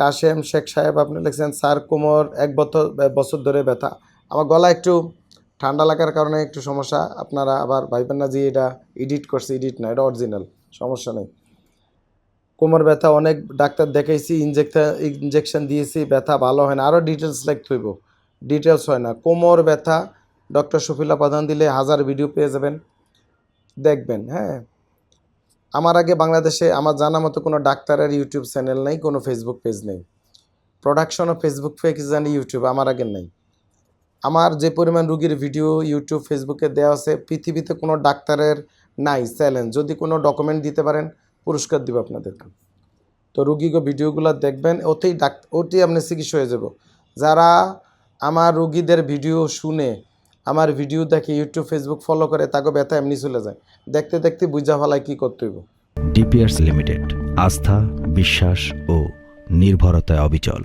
কাশেম শেখ সাহেব আপনি লিখছেন স্যার কোমর এক বছর ধরে ব্যথা। আমার গলা একটু ঠান্ডা লাগার কারণে একটু সমস্যা। আপনারা আবার ভাইবেন না যে এটা এডিট করছে, এডিট না, এটা অরিজিনাল, সমস্যা নেই। কোমর ব্যথা অনেক ডাক্তার দেখাইছি, ইঞ্জেকশন দিয়েছি, ব্যথা ভালো হয় না। আরও ডিটেলস লিখতে হইব, ডিটেলস হয় না। কোমর ব্যথা ডক্টর শফিলা প্রধান দিলে 1000 ভিডিও পেয়ে যাবেন, দেখবেন। হ্যাঁ, আমার আগে বাংলাদেশে আমার জানা মতো কোনো ডাক্তারের ইউটিউব চ্যানেল নেই, কোনো ফেসবুক পেজ নেই। প্রোডাকশনও ফেসবুক পেজ জানি ইউটিউব আমার আগে নেই। আমার যে পরিমাণ রুগীর ভিডিও ইউটিউব ফেসবুকে দেওয়া আছে পৃথিবীতে কোনো ডাক্তারের নাই চ্যালেঞ্জ। যদি কোনো ডকুমেন্ট দিতে পারেন পুরস্কার দিব আপনাদেরকে। তো রুগীকে ভিডিওগুলো দেখবেন, ওতেই আপনি চিকিৎসা হয়ে যাব। যারা আমার রুগীদের ভিডিও শুনে আমার ভিডিও দেখে ইউটিউব ফেসবুক ফলো করে তাকে ব্যথা এমনি চলে যায়, দেখতে দেখতে বুঝা ফেলায় কী করতে হইব। ডিপিআরস লিমিটেড, আস্থা, বিশ্বাস ও নির্ভরতায় অবিচল।